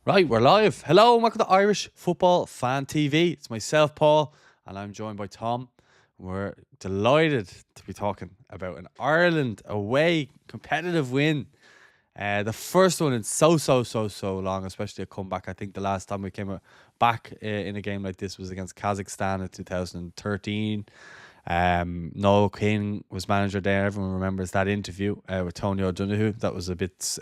Right, we're live. Hello, and welcome to Irish Football Fan TV. It's myself, Paul, and I'm joined by Tom. We're delighted to be talking about an Ireland away competitive win. The first one in so long, especially a comeback. I think the last time we came back in a game like this was against Kazakhstan in 2013. Noel King was manager there. Everyone remembers that interview with Tony O'Donoghue. That was a bit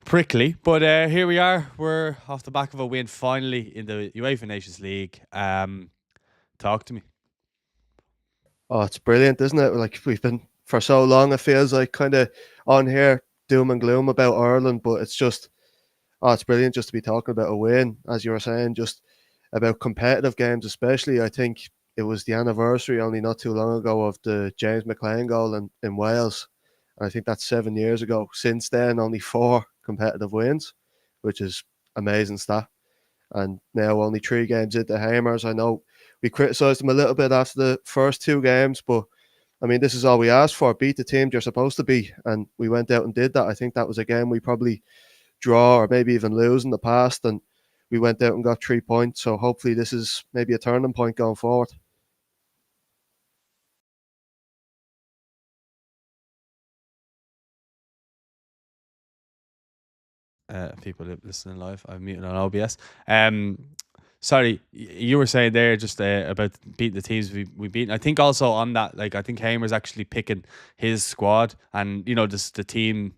prickly, but here we are. We're off the back of a win finally in the UEFA Nations League. Talk to me. Oh, it's brilliant, isn't it? Like we've been for so long, it feels like kind of on here doom and gloom about Ireland, but it's brilliant just to be talking about a win, as you were saying, just about competitive games, especially. I think it was the anniversary only not too long ago of the James McLean goal in Wales. And I think that's 7 years ago. Since then, only four competitive wins, which is amazing stat. And now only 3 games into Hamers. I know we criticised them a little bit after the first 2 games, but I mean, this is all we asked for: beat the team you're supposed to beat, and we went out and did that. I think that was a game we probably draw or maybe even lose in the past, and we went out and got 3 points. So hopefully, this is maybe a turning point going forward. People listening live, I'm muting on OBS. Sorry, you were saying there just about beating the teams we beat. I think also on that, like I think Hamer's actually picking his squad, and just the team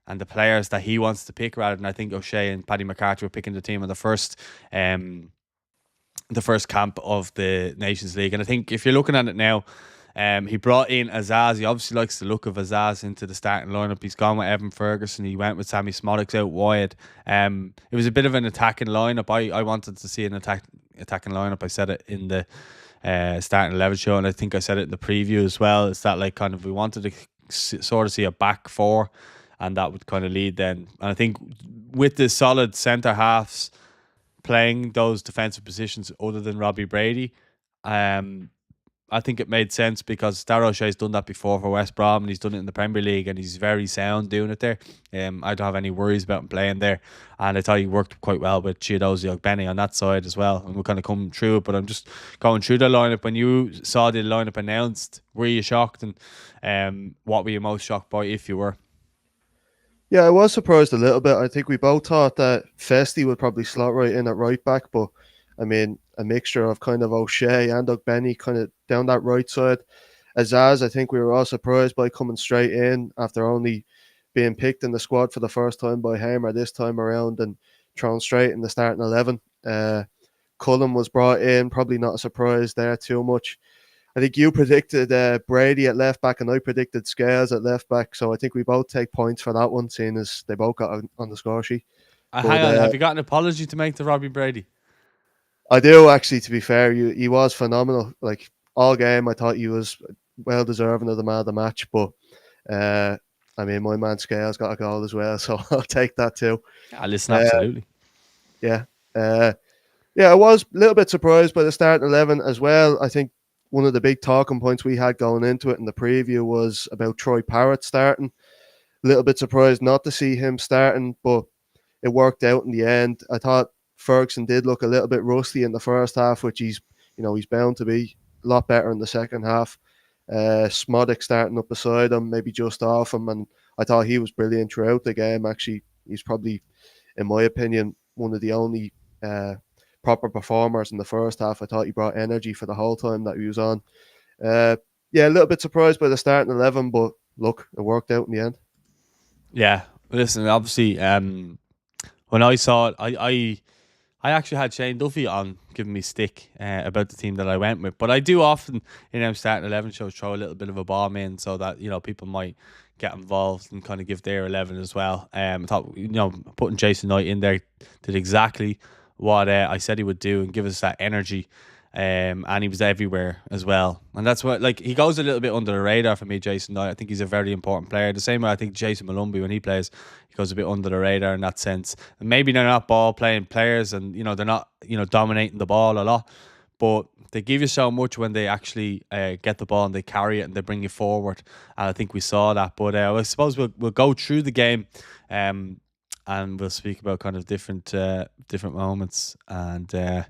and the players that he wants to pick rather than I think O'Shea and Paddy McCarthy were picking the team on the first camp of the Nations League. And I think if you're looking at it now, he brought in Azaz. He obviously likes the look of Azaz into the starting lineup. He's gone with Evan Ferguson. He went with Sammy Smodics out wide. It was a bit of an attacking lineup. I wanted to see an attacking lineup. I said it in the starting 11 show, and I think I said it in the preview as well. It's that like kind of we wanted to sort of see a back four, and that would kind of lead then. And I think with the solid centre halves playing those defensive positions other than Robbie Brady, I think it made sense because Darragh O'Shea's done that before for West Brom and he's done it in the Premier League and he's very sound doing it there. I don't have any worries about him playing there, and I thought he worked quite well with Chiedozie Ogbene on that side as well, and we're kind of coming through it. But I'm just going through the lineup. When you saw the lineup announced, were you shocked, and what were you most shocked by if you were? Yeah, I was surprised a little bit. I think we both thought that Festy would probably slot right in at right back, but I mean, a mixture of kind of O'Shea and Ogbene kind of down that right side. Azaz, I think we were all surprised by coming straight in after only being picked in the squad for the first time by Hamer this time around and thrown straight in the starting 11. Cullen was brought in, probably not a surprise there too much. I think you predicted Brady at left back, and I predicted Scales at left back. So I think we both take points for that one, seeing as they both got on the score sheet. Hang But on, have you got an apology to make to Robbie Brady? I do actually. To be fair, he was phenomenal. Like all game, I thought he was well deserving of the man of the match. But I mean, my man Scales got a goal as well, so I'll take that too. Yeah, listen, Uh, absolutely. yeah, uh, yeah. I was a little bit surprised by the starting 11 as well. I think one of the big talking points we had going into it in the preview was about Troy Parrott starting. A little bit surprised not to see him starting, but it worked out in the end. I thought Ferguson did look a little bit rusty in the first half, which he's bound to be a lot better in the second half. Smodic starting up beside him, maybe just off him, and I thought he was brilliant throughout the game. Actually, he's probably, in my opinion, one of the only proper performers in the first half. I thought he brought energy for the whole time that he was on. Uh, yeah, a little bit surprised by the starting 11, but look, it worked out in the end. Yeah, listen, obviously, when I saw it, I actually had Shane Duffy on giving me stick about the team that I went with. But I do often in them starting 11 shows throw a little bit of a bomb in so that people might get involved and kind of give their 11 as well. I thought putting Jason Knight in there did exactly what I said he would do and give us that energy. And he was everywhere as well, and that's what, like, he goes a little bit under the radar for me, Jason Knight. I think he's a very important player. The same way I think Jason Malumbi, when he plays, he goes a bit under the radar in that sense. And maybe they're not ball playing players, and they're not dominating the ball a lot, but they give you so much when they actually get the ball and they carry it and they bring you forward. And I think we saw that. But I suppose we'll go through the game. and we'll speak about kind of different moments. And they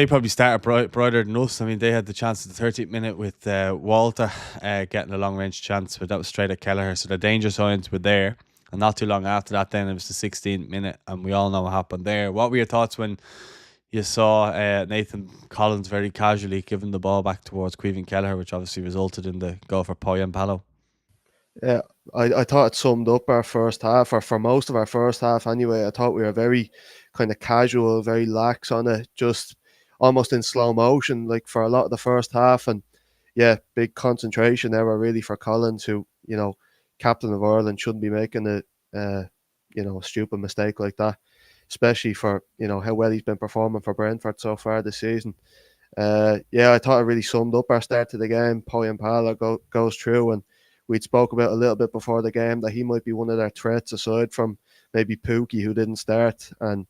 probably started brighter than us. I mean, they had the chance at the 30th minute with Walter getting a long range chance, but that was straight at Kelleher. So the danger signs were there. And not too long after that, then it was the 16th minute, and we all know what happened there. What were your thoughts when you saw Nathan Collins very casually giving the ball back towards Queven Kelleher, which obviously resulted in the goal for Poy and Palo? Yeah, I thought it summed up our first half, or for most of our first half anyway. I thought we were very kind of casual, very lax on it, just almost in slow motion, like for a lot of the first half. And yeah, big concentration error really for Collins, who, captain of Ireland, shouldn't be making a stupid mistake like that, especially for, how well he's been performing for Brentford so far this season. Yeah, I thought it really summed up our start to the game. Poy and Pala goes through, and we'd spoke about a little bit before the game that he might be one of their threats aside from maybe Pookie, who didn't start. And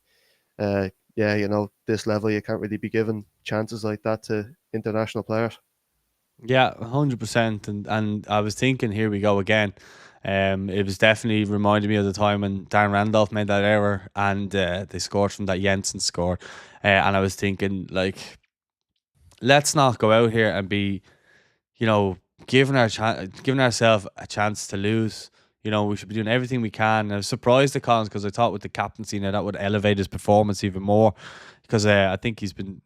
yeah, this level you can't really be given chances like that to international players. Yeah, 100%. And I was thinking, here we go again. It was definitely reminding me of the time when Darren Randolph made that error and they scored from that Jensen score. And I was thinking, like, let's not go out here and be, giving ourselves a chance to lose. We should be doing everything we can. And I was surprised at Collins because I thought with the captaincy now that would elevate his performance even more. Because I think he's been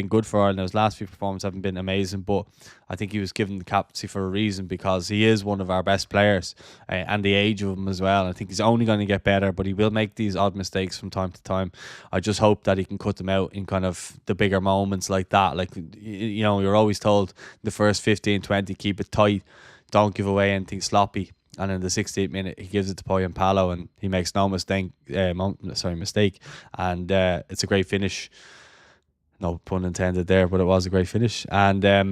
good for Ireland. His last few performances haven't been amazing, but I think he was given the captaincy for a reason because he is one of our best players and the age of him as well. I think he's only going to get better, but he will make these odd mistakes from time to time. I just hope that he can cut them out in kind of the bigger moments like that. Like, you're always told the first 15, 20, keep it tight, don't give away anything sloppy. And in the 68th minute, he gives it to Poy and Palo, and he makes no mistake. And it's a great finish. No pun intended there, but it was a great finish. And they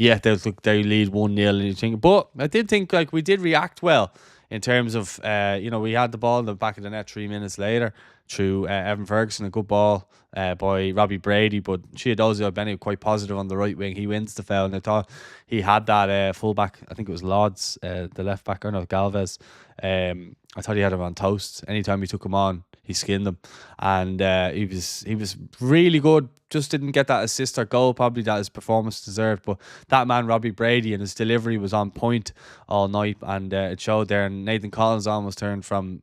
lead 1-0. But I did think like we did react well in terms of we had the ball in the back of the net 3 minutes later through Evan Ferguson, a good ball by Robbie Brady, but Chiadozi Benny quite positive on the right wing. He wins the foul, and I thought he had that fullback. I think it was Lodz, the left back, or no, Galvez. I thought he had him on toast. Anytime he took him on, he skinned him, and he was really good. Just didn't get that assist or goal probably that his performance deserved. But that man Robbie Brady and his delivery was on point all night, and it showed there. And Nathan Collins almost turned from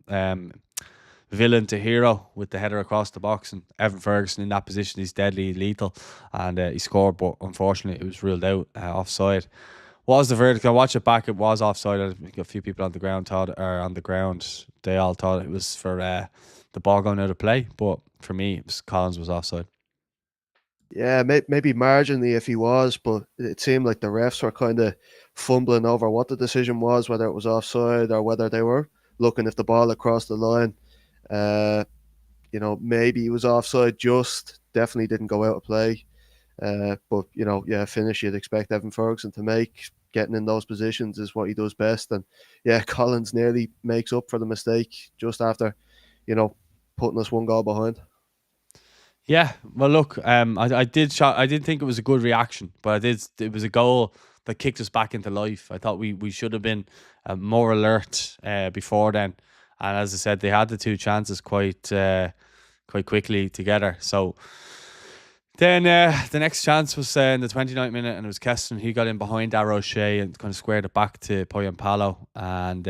villain to hero with the header across the box, and Evan Ferguson in that position, he's deadly lethal, and he scored, but unfortunately it was ruled out offside. What was the verdict? I watched it back. It was offside. I think a few people on the ground they all thought it was for the ball going out of play, but for me, Collins was offside. Yeah, maybe marginally if he was, but it seemed like the refs were kind of fumbling over what the decision was, whether it was offside or whether they were looking if the ball had crossed the line. Maybe he was offside, just definitely didn't go out of play. But finish you'd expect Evan Ferguson to make. Getting in those positions is what he does best. And yeah, Collins nearly makes up for the mistake just after, putting us one goal behind. Yeah, well, look, I did think it was a good reaction, but it was a goal that kicked us back into life. I thought we should have been more alert before then, and as I said, they had the two chances quite quickly together. So then the next chance was in the 29th minute, and it was Keston. He got in behind Darrow Shea and kind of squared it back to Poyan Palo, and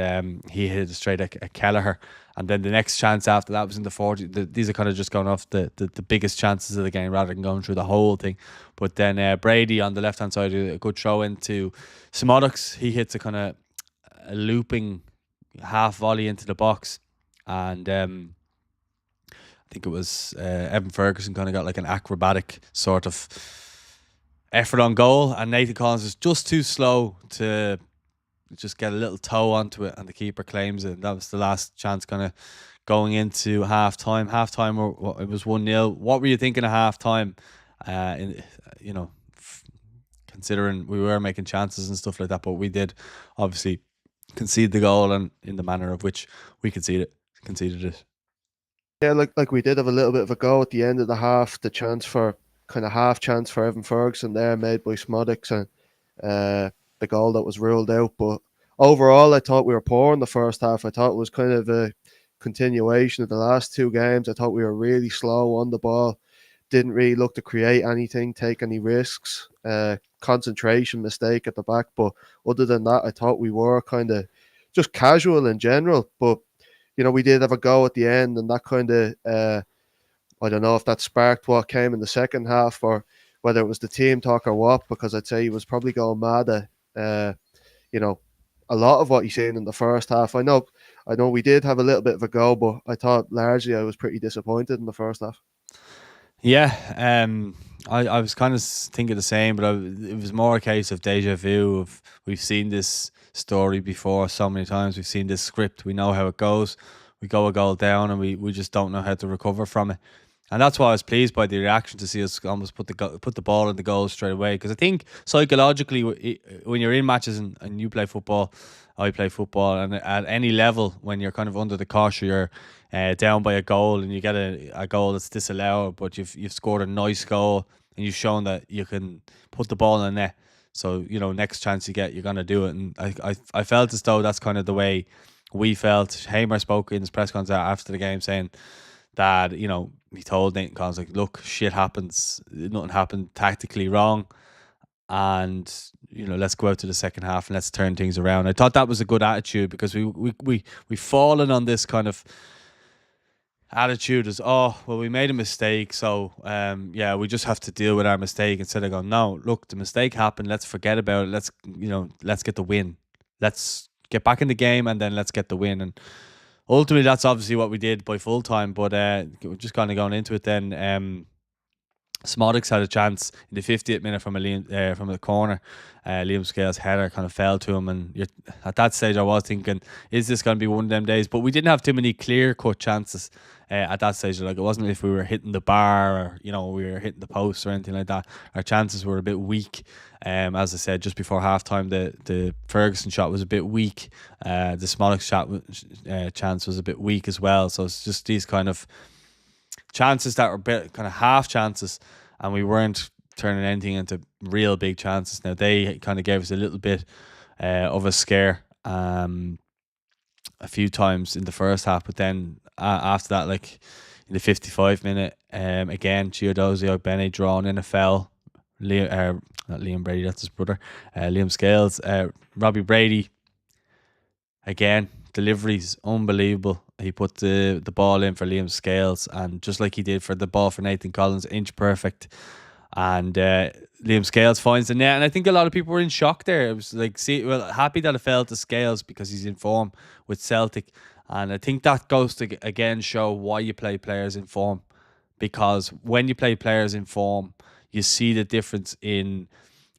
he hit it straight at Kelleher. And then the next chance after that was in the 40th. These are kind of just going off the biggest chances of the game rather than going through the whole thing. But then Brady on the left-hand side, a good throw into Simodox. He hits a kind of a looping half volley into the box. And I think it was Evan Ferguson kind of got like an acrobatic sort of effort on goal. And Nathan Collins is just too slow to just get a little toe onto it, and the keeper claims it. And that was the last chance kind of going into half time. Half time, it was 1-0. What were you thinking of half time? Considering we were making chances and stuff like that, but we did obviously concede the goal, and in the manner of which we conceded it. Yeah, like we did have a little bit of a go at the end of the half. The chance for half chance for Evan Ferguson there made by Smodics, and the goal that was ruled out. But overall, I thought we were poor in the first half. I thought it was kind of a continuation of the last two games. I thought we were really slow on the ball, didn't really look to create anything, take any risks, concentration mistake at the back. But other than that, I thought we were kind of just casual in general. But we did have a go at the end, and that kind of I don't know if that sparked what came in the second half, or whether it was the team talk or what. Because I'd say he was probably going mad at you know a lot of what he's seen in the first half. I know we did have a little bit of a go, but I thought largely I was pretty disappointed in the first half. Yeah, I was kind of thinking the same, but it was more a case of deja vu. Of we've seen this story before so many times. We've seen this script. We know how it goes. We go a goal down, and we just don't know how to recover from it. And that's why I was pleased by the reaction to see us almost put the ball in the goal straight away. Because I think psychologically, when you're in matches and you play football, I play football, and at any level, when you're kind of under the cosh, or you're down by a goal, and you get a goal that's disallowed, but you've scored a nice goal, and you've shown that you can put the ball in the net. So next chance you get, you're gonna do it. And I felt as though that's kind of the way we felt. Hamer spoke in his press conference after the game, saying that he told Nathan Collins, like, look, shit happens, nothing happened tactically wrong, and let's go out to the second half and let's turn things around. I thought that was a good attitude, because we've fallen on this kind of attitude as, oh well, we made a mistake, so we just have to deal with our mistake, instead of going, no, look, the mistake happened, let's forget about it, let's get the win, let's get back in the game, and then let's get the win. And ultimately, that's obviously what we did by full time. But we're just kind of going into it then. Smodics had a chance in the 50th minute from a corner. Liam Scales' header kind of fell to him, and at that stage I was thinking, is this going to be one of them days? But we didn't have too many clear-cut chances at that stage. Like, it wasn't if we were hitting the bar, or we were hitting the post or anything like that. Our chances were a bit weak. As I said, just before halftime, the Ferguson shot was a bit weak. The Smodics chance was a bit weak as well. So it's just these kind of chances that were kind of half chances, and we weren't turning anything into real big chances. Now, they kind of gave us a little bit of a scare a few times in the first half, but then after that, like in the 55 minute, again, Chiodozio Bene drawn in a foul. Not Liam Brady, that's his brother, Liam Scales. Robbie Brady, again, delivery's unbelievable. He put the ball in for Liam Scales, and just like he did for the ball for Nathan Collins, inch perfect. And Liam Scales finds the net, and I think a lot of people were in shock there. It was like, happy that it fell to Scales, because he's in form with Celtic. And I think that goes to, again, show why you play players in form. Because when you play players in form, you see the difference in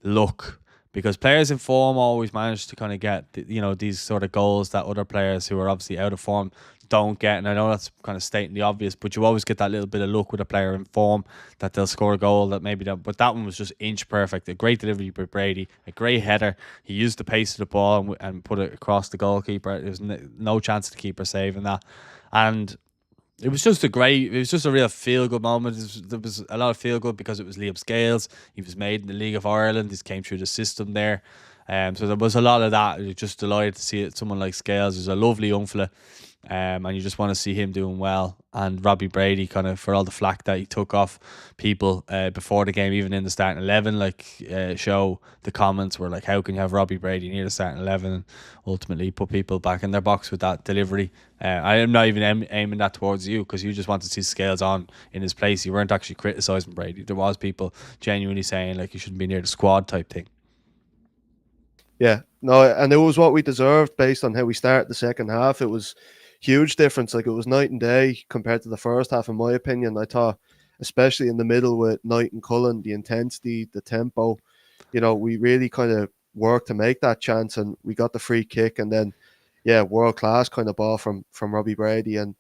luck. Because players in form always manage to kind of get, these sort of goals that other players who are obviously out of form don't get. And I know that's kind of stating the obvious, but you always get that little bit of luck with a player in form, that they'll score a goal that maybe don't. But that one was just inch perfect. A great delivery by Brady, a great header. He used the pace of the ball and put it across the goalkeeper. There was no chance of the keeper saving that. And it was just a real feel-good moment. There was a lot of feel-good because it was Liam Scales. He was made in the League of Ireland. He came through the system there. So there was a lot of that. You're just delighted to see it. Someone like Scales, who's a lovely young fella, and you just want to see him doing well. And Robbie Brady, kind of, for all the flack that he took off people before the game, even in the starting 11, show the comments were like, how can you have Robbie Brady near the starting 11? And ultimately put people back in their box with that delivery. I am not even aiming that towards you, because you just want to see Scales on in his place. You weren't actually criticising Brady. There was people genuinely saying, like, you shouldn't be near the squad type thing. Yeah, no, and it was what we deserved based on how we started the second half. It was huge difference. Like, it was night and day compared to the first half, in my opinion. I thought, especially in the middle with Knight and Cullen, the intensity, the tempo, we really kind of worked to make that chance, and we got the free kick, and then, world class kind of ball from Robbie Brady, and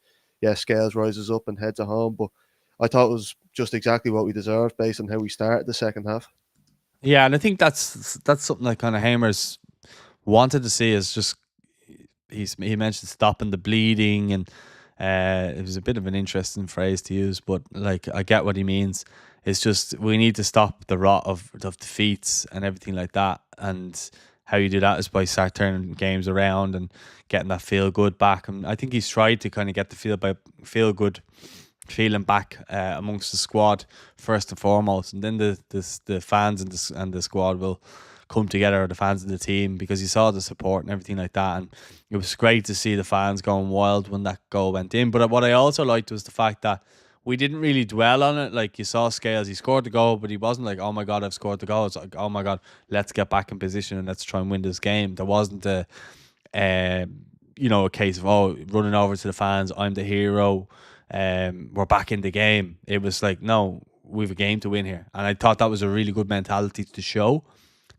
Scales rises up and heads it home. But I thought it was just exactly what we deserved based on how we started the second half. Yeah, and I think that's something that kind of Hamer's wanted to see, is just, he mentioned stopping the bleeding, and it was a bit of an interesting phrase to use, but like, I get what he means. It's just, we need to stop the rot of defeats and everything like that, and how you do that is by start turning games around and getting that feel good back. And I think he's tried to kind of get the feel good feeling back amongst the squad first and foremost, and then the fans and the squad will come together, or the fans of the team, because you saw the support and everything like that. And it was great to see the fans going wild when that goal went in. But what I also liked was the fact that we didn't really dwell on it. Like, you saw Scales, he scored the goal, but he wasn't like, oh my God, I've scored the goal. It's like, oh my God, let's get back in position and let's try and win this game. There wasn't uh, a case of, oh, running over to the fans, I'm the hero, we're back in the game. It was like, no, we've a game to win here. And I thought that was a really good mentality to show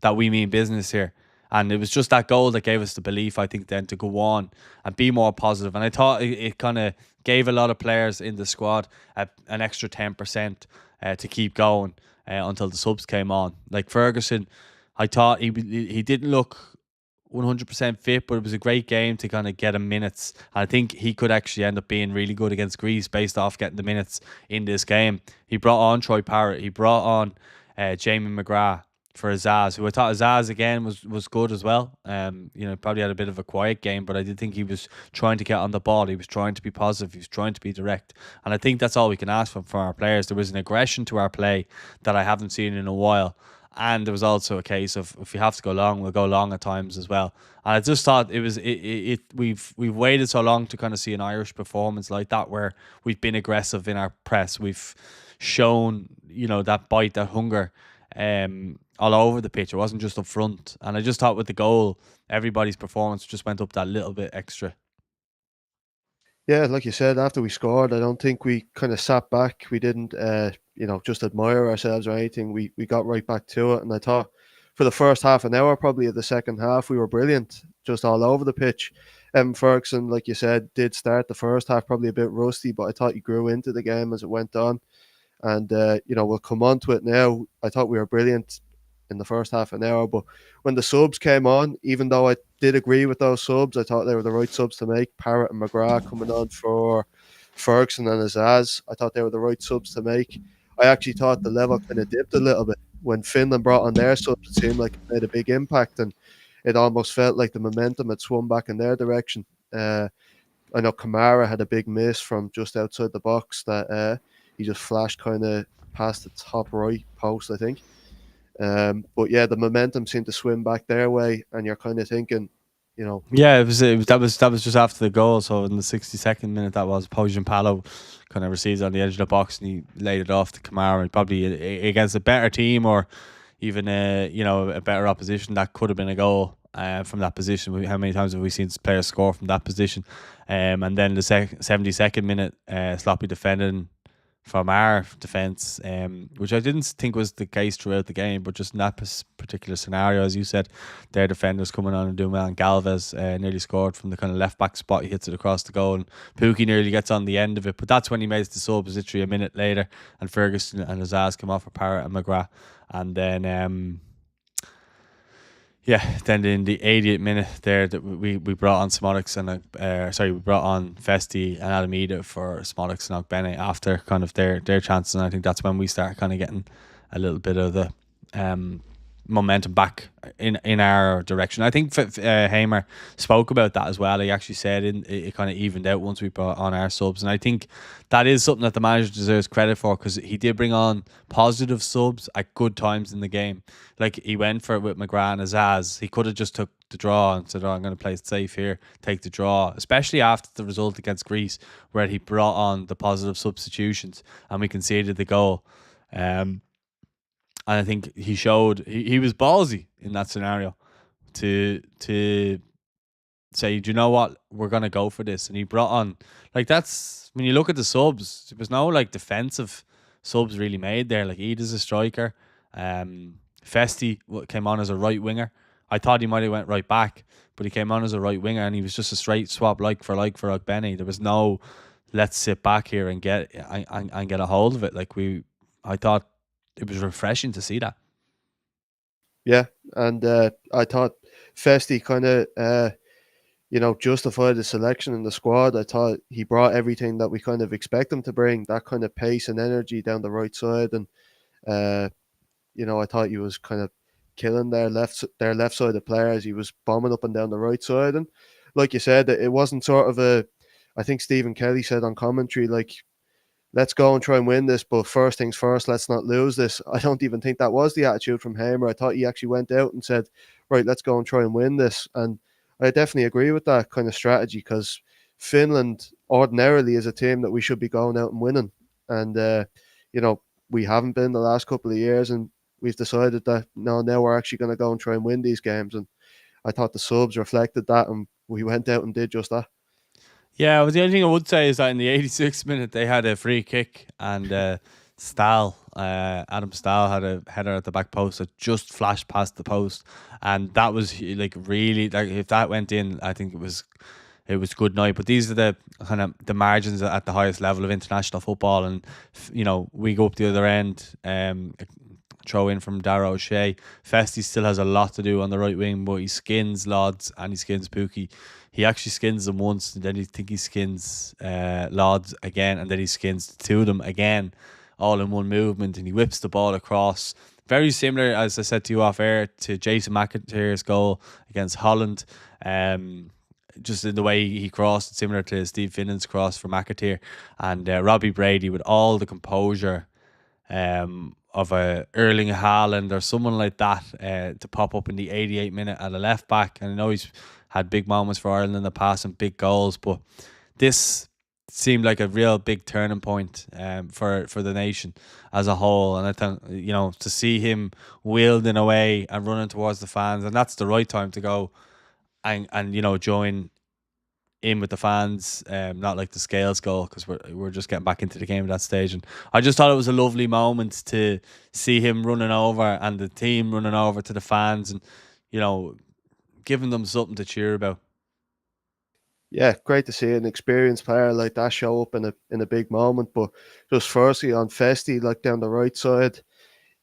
that we mean business here. And it was just that goal that gave us the belief, I think, then to go on and be more positive. And I thought it kind of gave a lot of players in the squad an extra 10% to keep going until the subs came on. Like Ferguson, I thought he didn't look 100% fit, but it was a great game to kind of get him minutes. And I think he could actually end up being really good against Greece based off getting the minutes in this game. He brought on Troy Parrott. He brought on Jamie McGrath for Azaz, who I thought Azaz again was good as well. Probably had a bit of a quiet game, but I did think he was trying to get on the ball. He was trying to be positive. He was trying to be direct, and I think that's all we can ask for our players. There was an aggression to our play that I haven't seen in a while, and there was also a case of, if we have to go long, we'll go long at times as well. And I just thought we've waited so long to kind of see an Irish performance like that, where we've been aggressive in our press. We've shown that bite, that hunger. All over the pitch. It wasn't just up front. And I just thought with the goal, everybody's performance just went up that little bit extra. Yeah, like you said, after we scored, I don't think we kind of sat back. We didn't, just admire ourselves or anything. We got right back to it. And I thought for the first half an hour, probably of the second half, we were brilliant, just all over the pitch. Ferguson, like you said, did start the first half probably a bit rusty, but I thought he grew into the game as it went on. And, we'll come on to it now. I thought we were brilliant in the first half an hour, but when the subs came on, even though I did agree with those subs, I thought they were the right subs to make. Parrott and McGrath coming on for Ferguson and Azaz, I thought they were the right subs to make. I actually thought the level kind of dipped a little bit when Finland brought on their subs. It seemed like it made a big impact, and it almost felt like the momentum had swung back in their direction. I know Kamara had a big miss from just outside the box that he just flashed kind of past the top right post, I think. But yeah, the momentum seemed to swim back their way, and you're kind of thinking, Yeah, that was just after the goal. So in the 62nd minute, that was Pojan Palo kind of receives on the edge of the box, and he laid it off to Kamara. And probably against a better team, or even a better opposition, that could have been a goal from that position. How many times have we seen players score from that position? And then the 72nd minute, sloppy defending from our defence, which I didn't think was the case throughout the game, but just in that particular scenario, as you said, their defenders coming on and doing well. And Galvez nearly scored from the kind of left back spot. He hits it across the goal, and Pookie nearly gets on the end of it. But that's when he makes the subs literally a minute later, and Ferguson and Azaz come off for Parrott and McGrath. And then then in the 80th minute there, that we brought on Smolix and we brought on Festi and Alameda for Smolix and Ogbene after kind of their chances, and I think that's when we start kind of getting a little bit of the momentum back in our direction. I think Hamer spoke about that as well. He actually said it kind of evened out once we brought on our subs, and I think that is something that the manager deserves credit for, because he did bring on positive subs at good times in the game. Like, he went for it with McGrath and Azaz. He could have just took the draw and said, I'm going to play it safe here, take the draw, especially after the result against Greece, where he brought on the positive substitutions and we conceded the goal. And I think he showed he was ballsy in that scenario to say, do you know what, we're gonna go for this. And he brought on, like, that's when you look at the subs, there was no like defensive subs really made there. Like, Eid is a striker, Festi came on as a right winger. I thought he might have went right back, but he came on as a right winger, and he was just a straight swap like for Ogbene. There was no let's sit back here and get a hold of it. I thought it was refreshing to see that. Yeah, and I thought Festi kind of, justified the selection in the squad. I thought he brought everything that we kind of expect him to bring, that kind of pace and energy down the right side. And, I thought he was kind of killing their left sided players. He was bombing up and down the right side, and like you said, it wasn't sort of a. I think Stephen Kelly said on commentary, like, let's go and try and win this, but first things first, let's not lose this. I don't even think that was the attitude from Hamer. I thought he actually went out and said, right, let's go and try and win this. And I definitely agree with that kind of strategy, because Finland ordinarily is a team that we should be going out and winning. And, we haven't been the last couple of years, and we've decided that no, now we're actually going to go and try and win these games. And I thought the subs reflected that, and we went out and did just that. Yeah, well, the only thing I would say is that in the 86th minute they had a free kick, and Adam Stahl had a header at the back post that just flashed past the post, and that was like really, like, if that went in, I think it was good night. But these are the kind of the margins at the highest level of international football, and we go up the other end. Throw in from Darragh O'Shea. Festy still has a lot to do on the right wing, but he skins Lods and he skins Pookie. He actually skins them once, and then he skins Lods again, and then he skins the two of them again, all in one movement, and he whips the ball across. Very similar, as I said to you off air, to Jason McAteer's goal against Holland. Just in the way he crossed, similar to Steve Finnan's cross for McAteer. And Robbie Brady, with all the composure of a Erling Haaland or someone like that, to pop up in the 88th minute at a left back. And I know he's had big moments for Ireland in the past and big goals, but this seemed like a real big turning point for the nation as a whole. And I think, to see him wielding away and running towards the fans, and that's the right time to go and join in with the fans, not like the Scales goal, because we're just getting back into the game at that stage. And I just thought it was a lovely moment to see him running over and the team running over to the fans, and giving them something to cheer about. Yeah, great to see an experienced player like that show up in a big moment. But just firstly on Festy, like down the right side,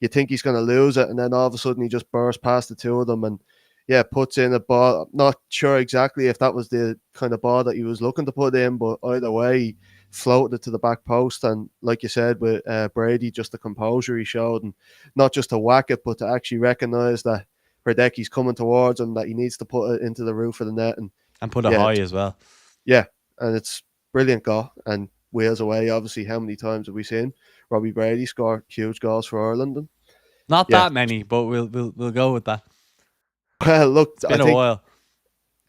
you think he's going to lose it, and then all of a sudden he just bursts past the two of them and puts in a ball. Not sure exactly if that was the kind of ball that he was looking to put in, but either way, he floated it to the back post. And like you said with Brady, just the composure he showed, and not just to whack it, but to actually recognise that Hradecki's coming towards him, that he needs to put it into the roof of the net and put it high as well. Yeah, and it's brilliant goal. And Wales away, obviously, how many times have we seen Robbie Brady score huge goals for Ireland? And not that many, but we'll go with that. Well, look, it's been a while.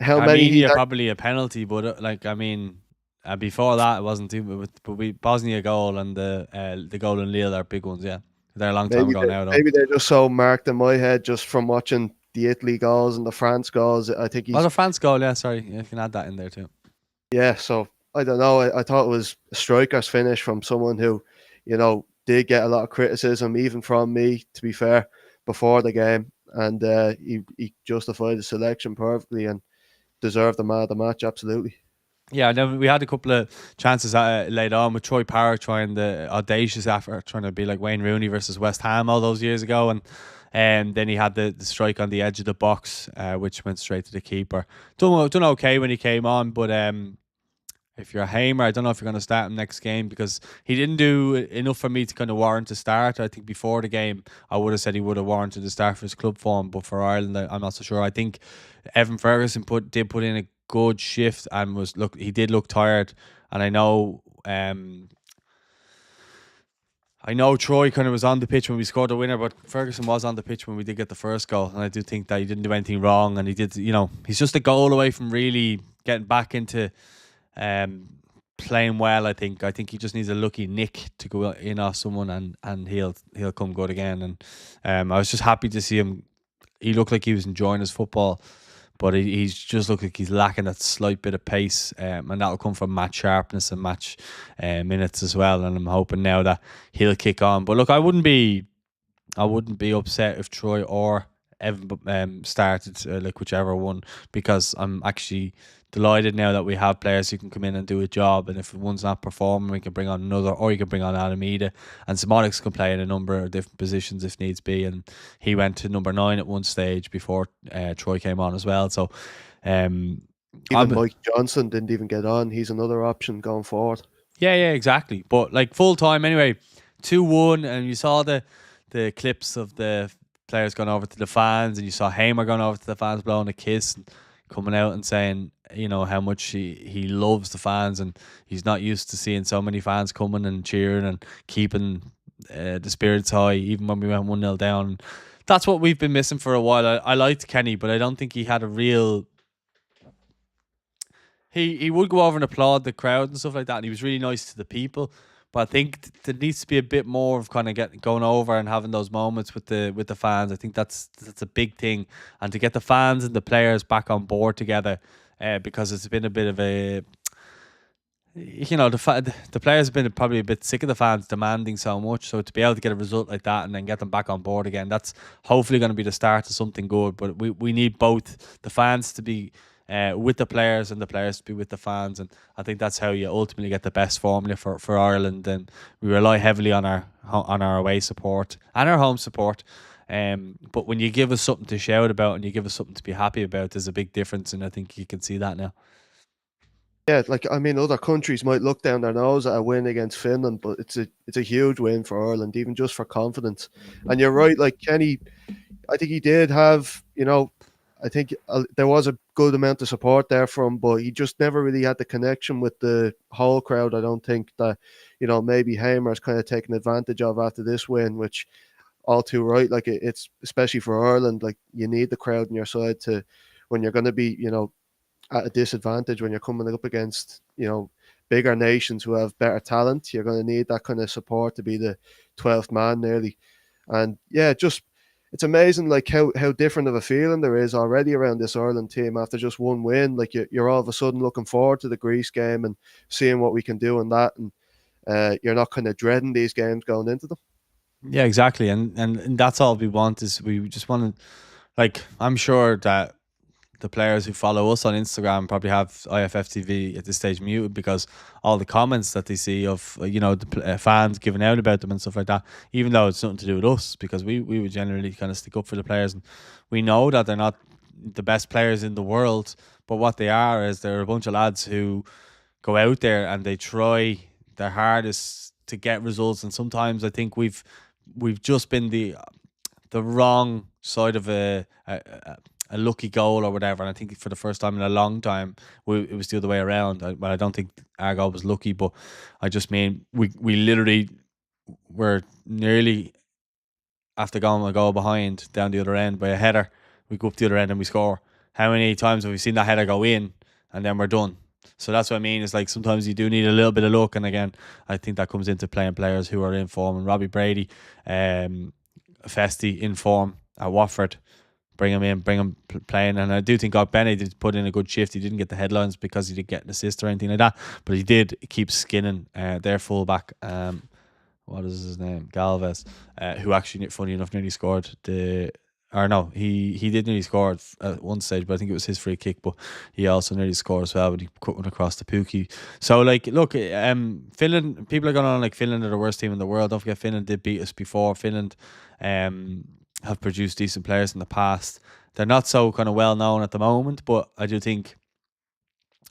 How many? Probably a penalty, but before that it wasn't too. But Bosnia goal and the goal in Lille are big ones. Yeah, they're a long time ago now. Though. Maybe they're just so marked in my head just from watching the Italy goals and the France goals. I think the France goal. Yeah, sorry, you can add that in there too. Yeah, so I don't know. I thought it was a striker's finish from someone who, did get a lot of criticism, even from me, to be fair, before the game. And he justified the selection perfectly and deserved the man of the match, absolutely. Yeah, and then we had a couple of chances later on with Troy Parrott trying the audacious effort, trying to be like Wayne Rooney versus West Ham all those years ago. And then he had the strike on the edge of the box, which went straight to the keeper. Done okay when he came on, but if you're a Hamer, I don't know if you're going to start him next game, because he didn't do enough for me to kind of warrant a start. I think before the game, I would have said he would have warranted a start for his club form, but for Ireland, I'm not so sure. I think Evan Ferguson did put in a good shift and he did look tired. And I know Troy kind of was on the pitch when we scored the winner, but Ferguson was on the pitch when we did get the first goal. And I do think that he didn't do anything wrong, and he did, he's just a goal away from really getting back into playing well. I think he just needs a lucky nick to go in off someone, and he'll come good again. And I was just happy to see him. He looked like he was enjoying his football, but he's just looked like he's lacking that slight bit of pace, and that'll come from match sharpness and match minutes as well. And I'm hoping now that he'll kick on. But look, I wouldn't be upset if Troy or Evan started, like whichever one, because I'm actually delighted now that we have players who can come in and do a job. And if one's not performing, we can bring on another, or you can bring on Alameda, and Simonics can play in a number of different positions if needs be. And he went to number 9 at one stage before Troy came on as well. So even Mike Johnson didn't even get on. He's another option going forward. Yeah, exactly. But like full time anyway, 2-1, and you saw the clips of the players going over to the fans, and you saw Hamer going over to the fans, blowing a kiss, and coming out and saying, how much he loves the fans, and he's not used to seeing so many fans coming and cheering and keeping the spirits high, even when we went 1-0 down. That's what we've been missing for a while. I liked Kenny, but I don't think he had a real. He would go over and applaud the crowd and stuff like that, and he was really nice to the people. But I think there needs to be a bit more of kind of going over and having those moments with the fans. I think that's a big thing, and to get the fans and the players back on board together, because it's been a bit of a, the players have been probably a bit sick of the fans demanding so much. So to be able to get a result like that and then get them back on board again, that's hopefully going to be the start of something good. But we need both the fans to be with the players and the players to be with the fans, and I think that's how you ultimately get the best formula for Ireland. And we rely heavily on our away support and our home support. But when you give us something to shout about and you give us something to be happy about, there's a big difference, and I think you can see that now. Yeah, like I mean, other countries might look down their nose at a win against Finland, but it's a huge win for Ireland, even just for confidence. And you're right, like Kenny, I think he did have, I think there was a good amount of support there from, but he just never really had the connection with the whole crowd. I don't think that, maybe Hamer's kind of taken advantage of after this win, which all too right. Like it's especially for Ireland, like you need the crowd on your side to when you're going to be, at a disadvantage when you're coming up against, bigger nations who have better talent. You're going to need that kind of support to be the 12th man nearly. And yeah, just it's amazing like how different of a feeling there is already around this Ireland team after just one win. Like you're all of a sudden looking forward to the Greece game and seeing what we can do in that, and you're not kind of dreading these games going into them. Yeah, exactly, and that's all we want. Is we just want to, like, I'm sure that the players who follow us on Instagram probably have IFFTV at this stage muted, because all the comments that they see of the fans giving out about them and stuff like that, even though it's nothing to do with us, because we would generally kind of stick up for the players, and we know that they're not the best players in the world, but what they are is they're a bunch of lads who go out there and they try their hardest to get results, and sometimes I think we've just been the wrong side of a lucky goal or whatever. And I think for the first time in a long time, it was the other way around. I don't think our goal was lucky, but I just mean we literally were nearly after going a goal behind down the other end by a header. We go up the other end and we score. How many times have we seen that header go in and then we're done? So that's what I mean. It's like sometimes you do need a little bit of luck, and again, I think that comes into playing players who are in form. And Robbie Brady, Festy in form at Watford. Bring him in, bring him playing. And I do think Benny did put in a good shift. He didn't get the headlines because he didn't get an assist or anything like that, but he did keep skinning their fullback. What is his name? Galvez, who actually, funny enough, nearly scored he did nearly score at one stage, but I think it was his free kick. But he also nearly scored as well, but he cut one across the Pookie. So like, look, Finland. People are going on like Finland are the worst team in the world. Don't forget, Finland did beat us before. Finland, have produced decent players in the past. They're not so kind of well known at the moment, but I do think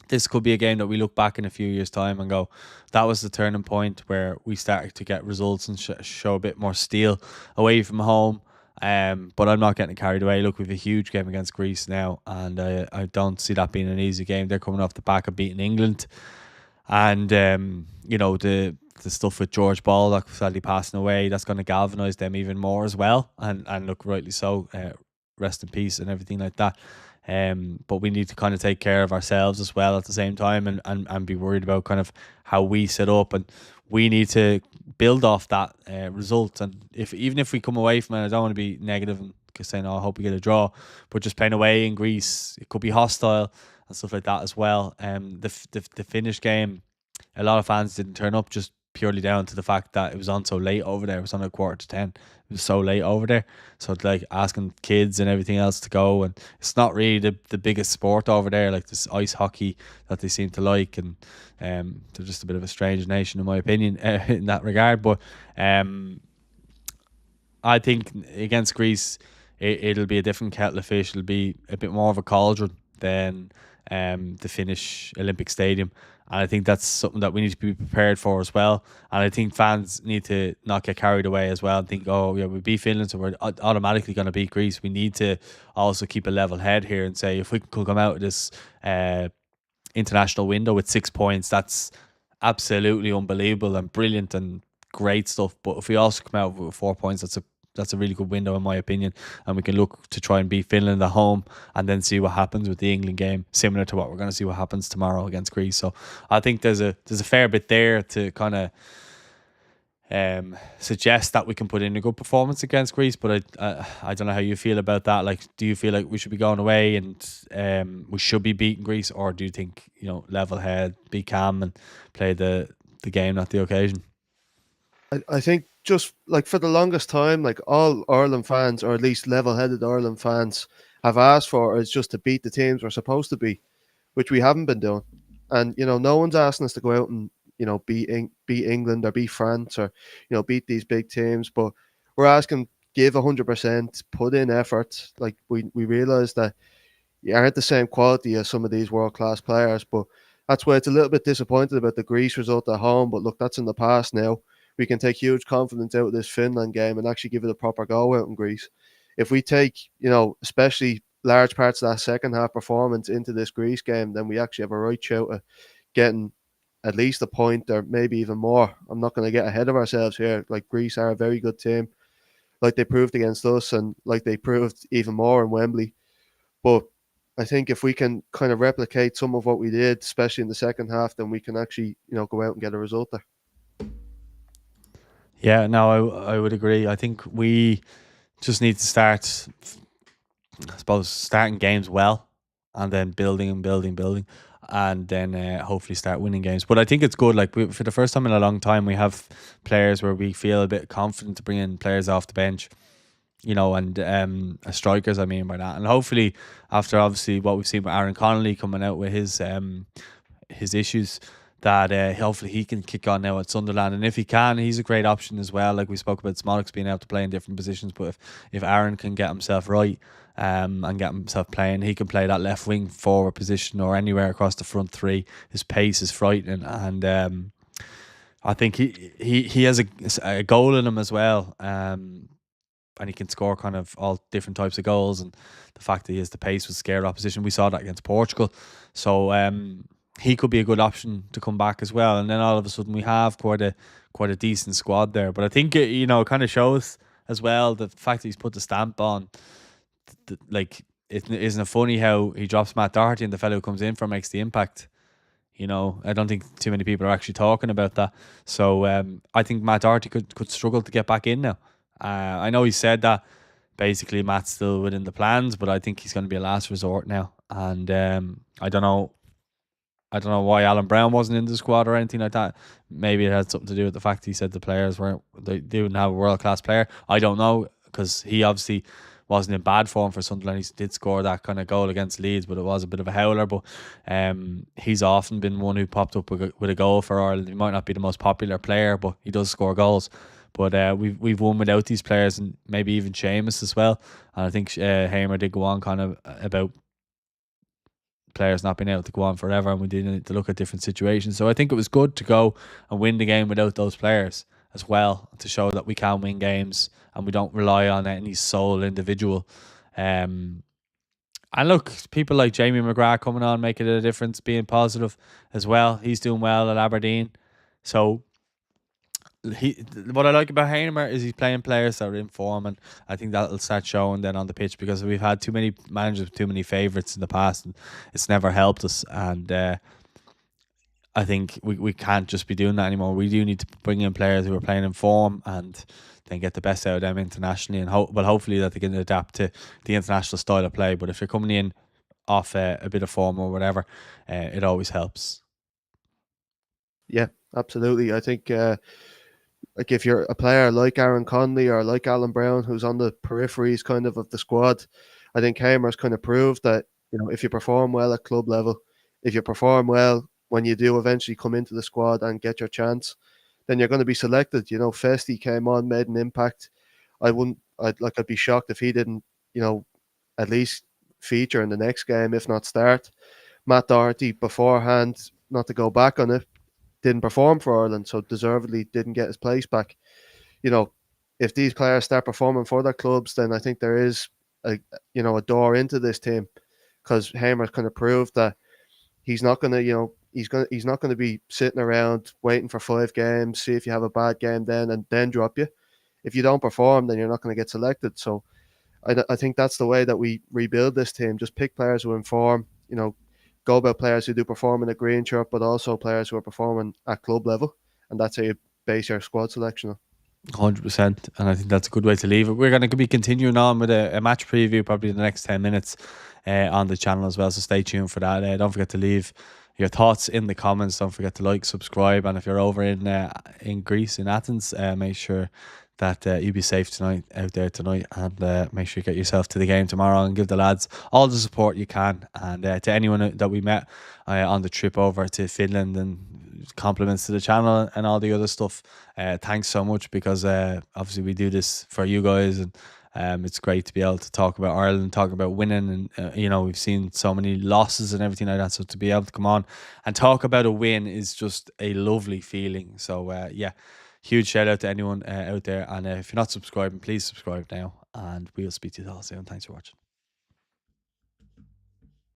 this could be a game that we look back in a few years' time and go, that was the turning point where we started to get results and show a bit more steel away from home. But I'm not getting carried away. Look, we have a huge game against Greece now, and I don't see that being an easy game. They're coming off the back of beating England, and the stuff with George Ball that sadly passing away, that's going to galvanise them even more as well, and look, rightly so. Rest in peace and everything like that. But we need to kind of take care of ourselves as well at the same time, and be worried about kind of how we set up, and we need to build off that result. And even if we come away from it, I don't want to be negative and saying, I hope we get a draw, but just playing away in Greece, it could be hostile and stuff like that as well. The Finnish game, a lot of fans didn't turn up just purely down to the fact that it was on so late over there. It was on at 9:45. It was so late over there. So it's like asking kids and everything else to go, and it's not really the biggest sport over there, like this ice hockey that they seem to like, and they're just a bit of a strange nation in my opinion in that regard. But I think against Greece, it'll be a different kettle of fish. It'll be a bit more of a cauldron than the Finnish Olympic Stadium. And I think that's something that we need to be prepared for as well. And I think fans need to not get carried away as well and think, oh, yeah, we beat Finland, so we're automatically going to beat Greece. We need to also keep a level head here and say, if we could come out of this international window with 6 points, that's absolutely unbelievable and brilliant and great stuff. But if we also come out with 4 points, that's a really good window in my opinion, and we can look to try and beat Finland at home and then see what happens with the England game, similar to what we're going to see what happens tomorrow against Greece. So I think there's a fair bit there to kind of suggest that we can put in a good performance against Greece. But I don't know how you feel about that. Like, do you feel like we should be going away and we should be beating Greece, or do you think, level head, be calm, and play the game, not the occasion? I think just like for the longest time, like all Ireland fans, or at least level-headed Ireland fans, have asked for is just to beat the teams we're supposed to beat, which we haven't been doing. And no one's asking us to go out and beat England or beat France or beat these big teams, but we're asking give 100%, put in effort. Like we realize that you aren't the same quality as some of these world class players. But that's why it's a little bit disappointed about the Greece result at home. But look, that's in the past now. We can take huge confidence out of this Finland game and actually give it a proper go out in Greece. If we take, especially large parts of that second half performance into this Greece game, then we actually have a right shout at getting at least a point or maybe even more. I'm not going to get ahead of ourselves here. Like, Greece are a very good team, like they proved against us and like they proved even more in Wembley. But I think if we can kind of replicate some of what we did, especially in the second half, then we can actually, go out and get a result there. Yeah, no, I would agree. I think we just need to start, I suppose, starting games well, and then building and building, building, and then hopefully start winning games. But I think it's good. Like, for the first time in a long time, we have players where we feel a bit confident to bring in players off the bench, and strikers. I mean by that, and hopefully after obviously what we've seen with Aaron Connolly coming out with his issues, that hopefully he can kick on now at Sunderland. And if he can, he's a great option as well. Like we spoke about Smolix being able to play in different positions, but if Aaron can get himself right and get himself playing, he can play that left wing forward position or anywhere across the front three. His pace is frightening, and I think he has a goal in him as well. And he can score kind of all different types of goals, and the fact that he has the pace would scare opposition. We saw that against Portugal. So he could be a good option to come back as well. And then all of a sudden we have quite a decent squad there. But I think it kind of shows as well the fact that he's put the stamp on. Like, isn't it funny how he drops Matt Doherty and the fellow who comes in for makes the impact? I don't think too many people are actually talking about that. So I think Matt Doherty could struggle to get back in now. I know he said that basically Matt's still within the plans, but I think he's going to be a last resort now. And I don't know. I don't know why Alan Brown wasn't in the squad or anything like that. Maybe it had something to do with the fact he said the players they didn't have a world class player. I don't know, because he obviously wasn't in bad form for Sunderland. He did score that kind of goal against Leeds, but it was a bit of a howler. But he's often been one who popped up with a goal for Ireland. He might not be the most popular player, but he does score goals. But we've won without these players, and maybe even Seamus as well. And I think Hamer did go on kind of about players not being able to go on forever, and we did need to look at different situations. So I think it was good to go and win the game without those players as well, to show that we can win games and we don't rely on any sole individual. And look, people like Jamie McGrath coming on, making a difference, being positive as well. He's doing well at Aberdeen. So what I like about Hamer is he's playing players that are in form, and I think that'll start showing then on the pitch, because we've had too many managers with too many favourites in the past, and it's never helped us. And I think we can't just be doing that anymore. We do need to bring in players who are playing in form and then get the best out of them internationally, and hopefully that they can adapt to the international style of play. But if you're coming in off a bit of form or whatever, it always helps. Yeah, absolutely. I think like if you're a player like Aaron Conley or like Alan Brown, who's on the peripheries kind of the squad, I think Hamer's kind of proved that, if you perform well at club level, if you perform well when you do eventually come into the squad and get your chance, then you're going to be selected. Festi came on, made an impact. I'd be shocked if he didn't, at least feature in the next game, if not start. Matt Doherty beforehand not to go back on it, didn't perform for Ireland, so deservedly didn't get his place back. You know, if these players start performing for their clubs, then I think there is a a door into this team, because Hamer's kind of proved that he's not going to he's not going to be sitting around waiting for 5 games, see if you have a bad game then and then drop you. If you don't perform, then you're not going to get selected. So I think that's the way that we rebuild this team. Just pick players who inform, go about players who do perform in a green shirt, but also players who are performing at club level. And that's how you base your squad selection on. 100%, and I think that's a good way to leave it. We're going to be continuing on with a match preview probably in the next 10 minutes on the channel as well, so stay tuned for that. Don't forget to leave your thoughts in the comments. Don't forget to like, subscribe, and if you're over in Greece, in Athens, make sure that you be safe tonight out there tonight, and make sure you get yourself to the game tomorrow and give the lads all the support you can. And to anyone that we met on the trip over to Finland, and compliments to the channel and all the other stuff, thanks so much, because obviously we do this for you guys, and it's great to be able to talk about Ireland, talk about winning, and we've seen so many losses and everything like that, so to be able to come on and talk about a win is just a lovely feeling. So yeah, huge shout out to anyone out there, and if you're not subscribing, please subscribe now, and we'll speak to you all soon. Thanks for watching.